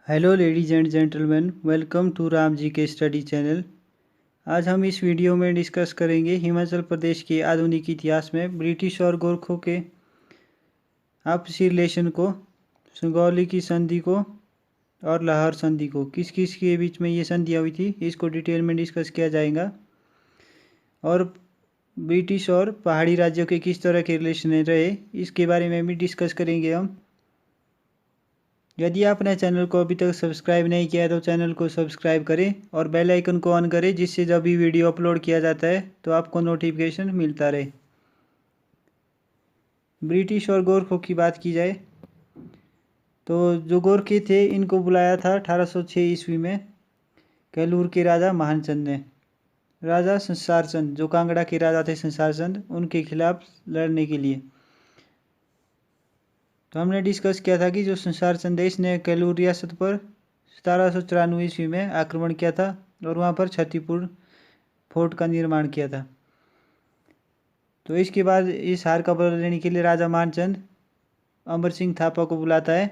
Hello ladies and gentleman, welcome to Ram ji के study channel. आज हम इस वीडियो में डिस्कस करेंगे हिमाचल प्रदेश के आधुनिक इतिहास में ब्रिटिश और गोरखों के आपसी रिलेशन को, सुगौली की संधि को और लाहौर संधि को। किस किस के बीच में ये संधियाँ हुई थी, इसको डिटेल में डिस्कस किया जाएगा। और ब्रिटिश और पहाड़ी राज्यों के किस तरह के रिलेशन रहे, इसके बारे में भी डिस्कस करेंगे हम। यदि आपने चैनल को अभी तक सब्सक्राइब नहीं किया है तो चैनल को सब्सक्राइब करें और बेल आइकन को ऑन करें, जिससे जब भी वीडियो अपलोड किया जाता है तो आपको नोटिफिकेशन मिलता रहे। ब्रिटिश और गोरखों की बात की जाए तो जो गोरखे थे, इनको बुलाया था 1806 ईस्वी में कैलूर के राजा मानचंद ने। राजा संसार चंद, जो कांगड़ा के राजा थे संसार चंद, उनके खिलाफ लड़ने के लिए। तो हमने डिस्कस किया था कि जो संसार चंद है, इसने कैलूर रियासत पर 1794 ईस्वी में आक्रमण किया था और वहाँ पर छत्तीपुर फोर्ट का निर्माण किया था। तो इसके बाद इस हार का बदला लेने के लिए राजा मानचंद अमर सिंह थापा को बुलाता है।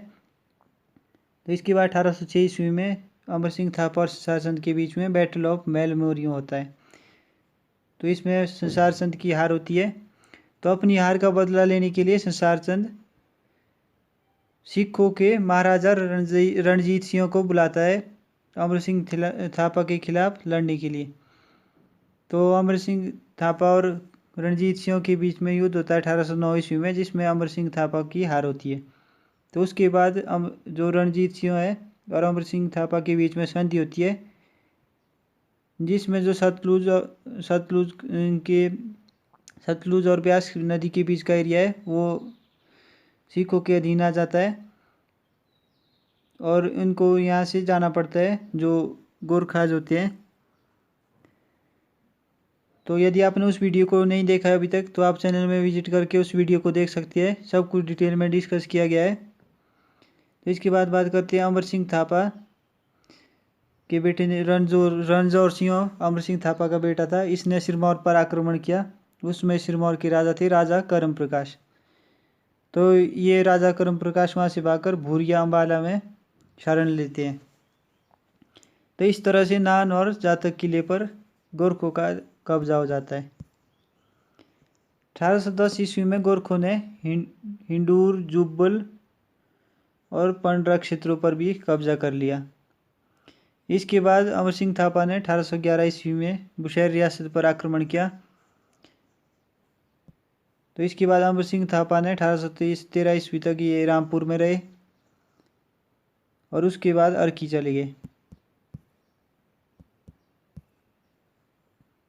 तो इसके बाद 1806 ईस्वी में अमर सिंह थापा और संसार चंद के बीच में बैटल ऑफ मेलमोरियो होता है। तो इसमें संसार चंद की हार होती है। तो अपनी हार का बदला लेने के लिए संसार चंद सिखों के महाराजा रणजीत सिंह को बुलाता है अमर सिंह थापा के खिलाफ लड़ने के लिए। तो अमर सिंह थापा और रणजीत सिंह के बीच में युद्ध होता है 1809 ईस्वी में, जिसमें अमर सिंह थापा की हार होती है। तो उसके बाद जो रणजीत सिंह है और अमर सिंह थापा के बीच में संधि होती है, जिसमें जो सतलुज और ब्यास नदी के बीच का एरिया है वो सिखों के अधीन आ जाता है और इनको यहाँ से जाना पड़ता है, जो गोरखाज होते हैं। तो यदि आपने उस वीडियो को नहीं देखा है अभी तक, तो आप चैनल में विजिट करके उस वीडियो को देख सकते हैं। सब कुछ डिटेल में डिस्कस किया गया है। तो इसके बाद बात करते हैं अमर सिंह थापा के बेटे ने। रणजोर सिंह अमर सिंह थापा का बेटा था। इसने सिरमौर पर आक्रमण किया। उसमें सिरमौर के राजा थे राजा करम प्रकाश। तो ये राजा करम प्रकाश वहाँ से भागकर भूरिया अम्बाला में शरण लेते हैं। तो इस तरह से नान और जातक किले पर गोरखों का कब्जा हो जाता है। 1810 ईस्वी में गोरखों ने हिंडूर, जुब्बल और पंडरा क्षेत्रों पर भी कब्जा कर लिया। इसके बाद अमर सिंह थापा ने 1811 ईस्वी में बुशहर रियासत पर आक्रमण किया। तो इसके बाद अमर सिंह थापा ने 1813 ईस्वी तक ये रामपुर में रहे और उसके बाद अर्की चले गए।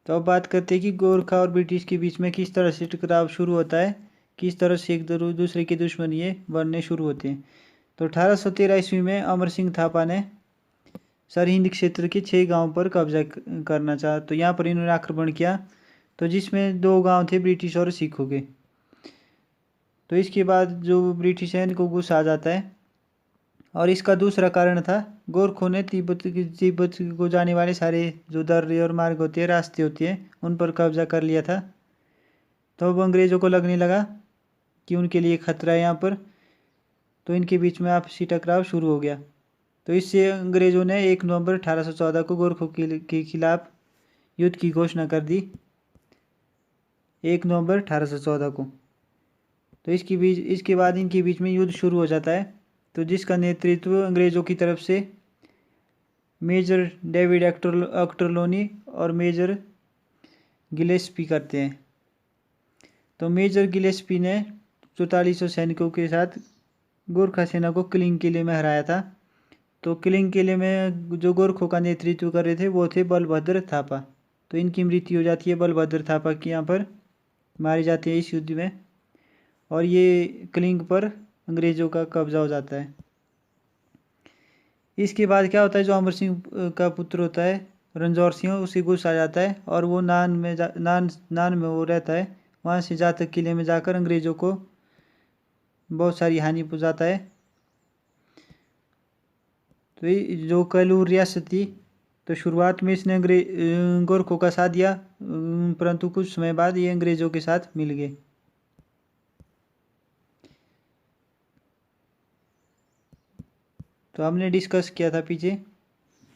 तो अब बात करते हैं कि गोरखा और ब्रिटिश के बीच में किस तरह से टकराव शुरू होता है, किस तरह से एक दूसरे के दुश्मन ये बनने शुरू होते हैं। तो 1813 ईस्वी में अमर सिंह थापा ने सरहिंद क्षेत्र के 6 गांवों पर कब्जा करना चाहा। तो यहाँ पर इन्होंने आक्रमण किया, तो जिसमें 2 गांव थे ब्रिटिश और सिखों के। तो इसके बाद जो ब्रिटिश है, इनको गुस्सा आ जाता है और इसका दूसरा कारण था गोरखों ने तिब्बत को जाने वाले सारे जो दर्रे और मार्ग होते हैं, रास्ते होते हैं, उन पर कब्जा कर लिया था। तो अब अंग्रेज़ों को लगने लगा कि उनके लिए खतरा है यहाँ पर। तो इनके बीच में आपसी टकराव शुरू हो गया। तो इससे अंग्रेज़ों ने 1 नवंबर 1814 को गोरखों के खिलाफ युद्ध की घोषणा कर दी, 1 नवंबर 1814 को। तो इसके बाद इनके बीच में युद्ध शुरू हो जाता है। तो जिसका नेतृत्व अंग्रेज़ों की तरफ से मेजर डेविड ऑक्टरलोनी और मेजर गिलेस्पी करते हैं। तो मेजर गिलेस्पी ने 4400 सैनिकों के साथ गोरखा सेना को किलिंग किले में हराया था। तो किलिंग किले में जो गोरखों का नेतृत्व कर रहे थे वो थे बलभद्र थापा। तो इनकी मृत्यु हो जाती है, बलभद्र थापा की यहाँ पर मारे जाते हैं इस युद्ध में, और ये किलिंग पर अंग्रेज़ों का कब्जा हो जाता है। इसके बाद क्या होता है, जो अमर सिंह का पुत्र होता है रणजौर सिंह, उसे गुस्सा आ जाता है और वो नान में वो रहता है। वहाँ से जातक किले में जाकर अंग्रेज़ों को बहुत सारी हानि पहुँचाता है। तो ये जो कैलूर रियासत थी, तो शुरुआत में इसने गोरखों का साथ दिया, परंतु कुछ समय बाद ये अंग्रेज़ों के साथ मिल गए। तो हमने डिस्कस किया था पीछे,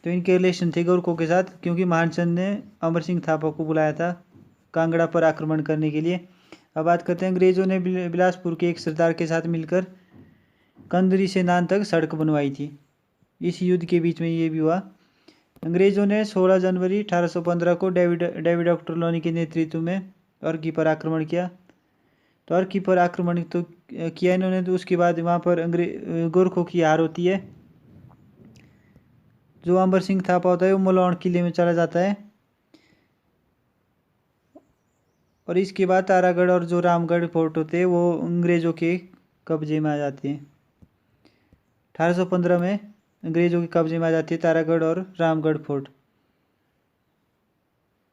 तो इनके रिलेशन थे गोरखों के साथ, क्योंकि महानचंद ने अमर सिंह थापा को बुलाया था कांगड़ा पर आक्रमण करने के लिए। अब बात करते हैं, अंग्रेज़ों ने बिलासपुर के एक सरदार के साथ मिलकर कंदरी से नान तक सड़क बनवाई थी। इस युद्ध के बीच में ये भी हुआ। अंग्रेज़ों ने 16 जनवरी 1815 को डेविड ऑक्टरलोनी के नेतृत्व में अर्की पर आक्रमण किया। तो अर्की पर आक्रमण तो किया इन्होंने, तो उसके बाद वहाँ पर गोरखों की हार होती है। जो अमर सिंह थापा होता है वो मलौन किले में चला जाता है, और इसके बाद तारागढ़ और जो रामगढ़ फोर्ट होते हैं वो अंग्रेज़ों के कब्जे में आ जाते हैं। 1815 में अंग्रेज़ों के कब्जे में आ जाती है तारागढ़ और रामगढ़ फोर्ट।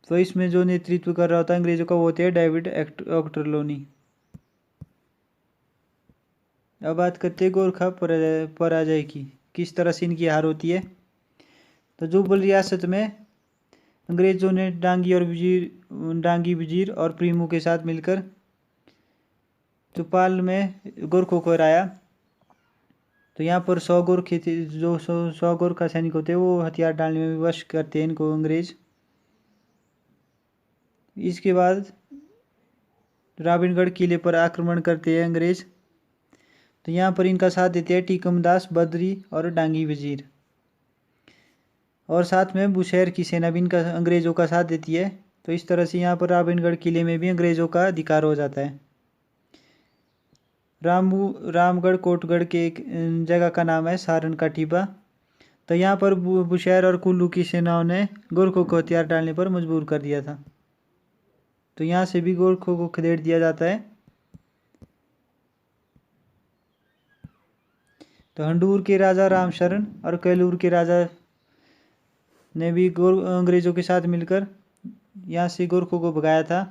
तो इसमें जो नेतृत्व कर रहा होता है अंग्रेज़ों का वो होते हैं डेविड ऑक्टरलोनी। अब बात करते हैं गोरखा पराजय की, किस तरह से इनकी हार होती है। तो जुब्बल रियासत में अंग्रेज़ों ने डांगी वजीर और प्रीमू के साथ मिलकर चौपाल में गोरखों को हराया। तो यहाँ पर 100 गोरखे थे, जो 100 गोरखा सैनिक होते हैं वो हथियार डालने में विवश करते हैं इनको अंग्रेज़। इसके बाद रावणगढ़ किले पर आक्रमण करते हैं अंग्रेज़। तो यहाँ पर इनका साथ देते हैं टीकमदास, बद्री और डांगी वजीर, और साथ में बुशैर की सेना भी इनका अंग्रेज़ों का साथ देती है। तो इस तरह से यहाँ पर रावणगढ़ किले में भी अंग्रेज़ों का अधिकार हो जाता है। रामगढ़ कोटगढ़ के एक जगह का नाम है सारन का टीबा। तो यहाँ पर बुशैर और कुल्लू की सेनाओं ने गोरखों को हथियार डालने पर मजबूर कर दिया था। तो यहाँ से भी गोरखों को खदेड़ दिया जाता है। तो हंडूर के राजा रामशरण और कैलूर के राजा ने भी अंग्रेज़ों के साथ मिलकर यहाँ से गोरखों को भगाया था।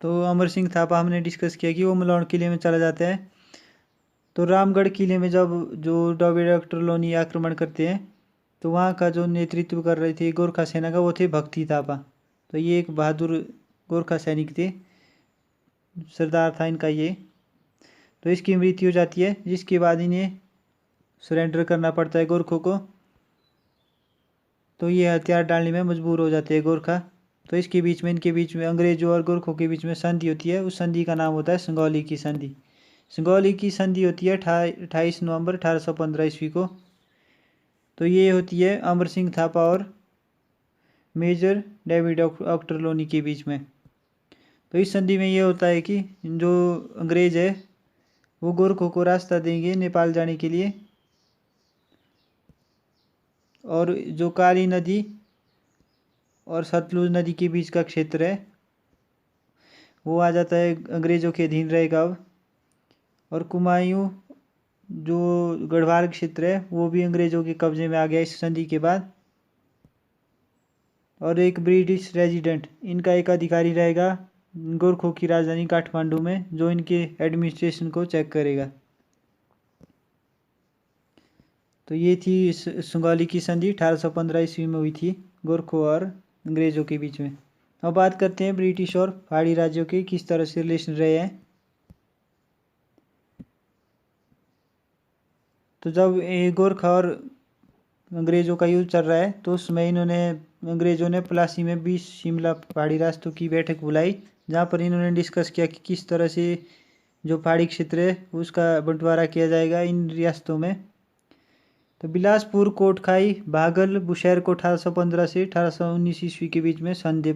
तो अमर सिंह थापा हमने डिस्कस किया कि वो मलौन किले में चला जाता है। तो रामगढ़ किले में जब जो डेविड ऑक्टरलोनी आक्रमण करते हैं, तो वहाँ का जो नेतृत्व कर रहे थे गोरखा सेना का वो थे भक्ति थापा। तो ये एक बहादुर गोरखा सैनिक थे, सरदार था इनका ये। तो इसकी मृत्यु हो जाती है, जिसके बाद इन्हें सरेंडर करना पड़ता है गोरखों को। तो ये हथियार डालने में मजबूर हो जाते हैं गोरखा। तो इसके बीच में इनके बीच में अंग्रेज़ों और गोरखों के बीच में संधि होती है। उस संधि का नाम होता है संगौली की संधि। संगौली की संधि होती है 28 नवंबर 1815 ईस्वी को। तो ये होती है अमर सिंह थापा और मेजर डेविड ऑक्टरलोनी के बीच में। तो इस संधि में ये होता है कि जो अंग्रेज़ है वो गोरखों को रास्ता देंगे नेपाल जाने के लिए, और जो काली नदी और सतलुज नदी के बीच का क्षेत्र है वो आ जाता है अंग्रेज़ों के अधीन रहेगा अब। और कुमायूं जो गढ़वाल क्षेत्र है वो भी अंग्रेज़ों के कब्जे में आ गया इस संधि के बाद। और एक ब्रिटिश रेजिडेंट इनका एक अधिकारी रहेगा गोरखों की राजधानी काठमांडू में, जो इनके एडमिनिस्ट्रेशन को चेक करेगा। तो ये थी संगौली की संधि 1815 ईस्वी में हुई थी गोरखों और अंग्रेज़ों के बीच में। अब बात करते हैं ब्रिटिश और पहाड़ी राज्यों के किस तरह से रिलेशन रहे हैं। तो जब गोरखा और अंग्रेज़ों का युद्ध चल रहा है, तो उसमें अंग्रेज़ों ने प्लासी में 20 शिमला पहाड़ी रास्तों की बैठक बुलाई, जहाँ पर इन्होंने डिस्कस किया कि किस तरह से जो पहाड़ी क्षेत्र है उसका बंटवारा किया जाएगा इन रियासतों में। तो बिलासपुर, कोटखाई, भागल, बुशैर को 1815 से 1819 ईस्वी के बीच में सनद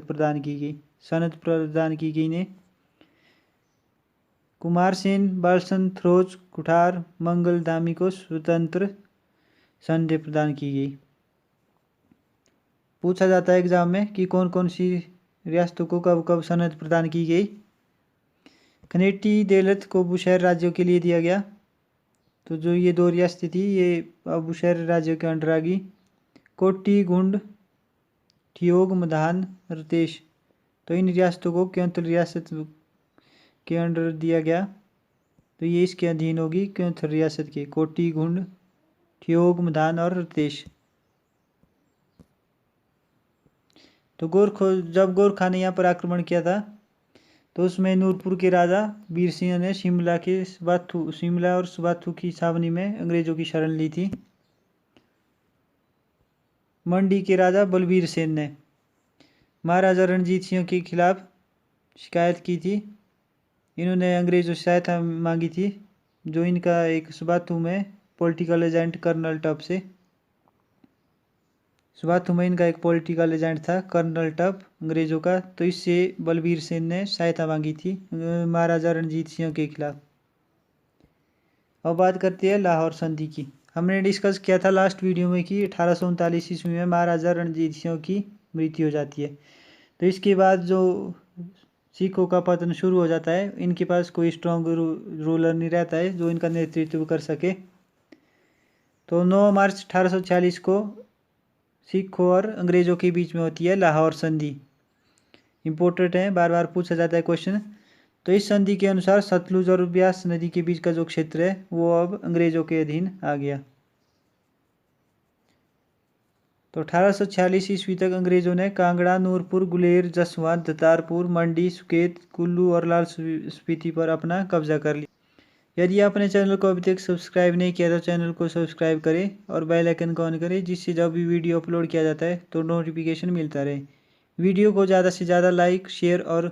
प्रदान की गई ने। कुमारसेन, बालसन, थ्रोज, कुठार, मंगल धामी को स्वतंत्र सनद प्रदान की गई। पूछा जाता है एग्जाम में कि कौन कौन सी रियासतों को कब कब सनद प्रदान की गई। खनेटी देलत को बुशैर राज्यों के लिए दिया गया। तो जो ये 2 रियासतें थी ये अब बुशैर राज्यों के अंडर आ गई। कोटी, गुंड, ठियोग, मधान, रतेश, तो इन रियासतों को क्योंथल रियासत के अंडर दिया गया। तो ये इसके अधीन होगी क्योंथल रियासत के, कोटी, गुंड, ठियोग, मधान और रतेश। तो जब गोरखा ने यहाँ पर आक्रमण किया था, तो उसमें नूरपुर के राजा वीर सिंह ने शिमला और सुबाथू की छावनी में अंग्रेजों की शरण ली थी। मंडी के राजा बलबीर सेन ने महाराजा रणजीत सिंह के खिलाफ शिकायत की थी। इन्होंने अंग्रेजों से सहायता मांगी थी, जो इनका एक सुबाथू में पॉलिटिकल एजेंट कर्नल टप से सुबाथू में इनका एक पॉलिटिकल एजेंट था कर्नल टप अंग्रेजों का। तो इससे बलबीर सेन ने सहायता मांगी थी महाराजा रणजीत सिंह के खिलाफ। अब बात करते हैं लाहौर संधि की। हमने डिस्कस किया था लास्ट वीडियो में कि 1839 ईस्वी में महाराजा रणजीत सिंह की मृत्यु हो जाती है। तो इसके बाद जो सिखों का पतन शुरू हो जाता है, इनके पास कोई स्ट्रॉन्ग रूलर नहीं रहता है जो इनका नेतृत्व कर सके। तो 9 मार्च 1846 को सिखों और अंग्रेजों के बीच में होती है लाहौर संधि। इम्पोर्टेंट है, बार बार पूछा जाता है क्वेश्चन। तो इस संधि के अनुसार सतलुज और ब्यास नदी के बीच का जो क्षेत्र है वो अब अंग्रेजों के अधीन आ गया। तो 1846 ईस्वी तक अंग्रेजों ने कांगड़ा, नूरपुर, गुलेर, जसवां, दतारपुर, मंडी, सुकेत, कुल्लू और लाल स्पीति पर अपना कब्जा कर लिया। यदि आपने चैनल को अभी तक सब्सक्राइब नहीं किया तो चैनल को सब्सक्राइब करें और बेल आइकन को ऑन करें, जिससे जब भी वीडियो अपलोड किया जाता है तो नोटिफिकेशन मिलता रहे। वीडियो को ज़्यादा से ज़्यादा लाइक, शेयर और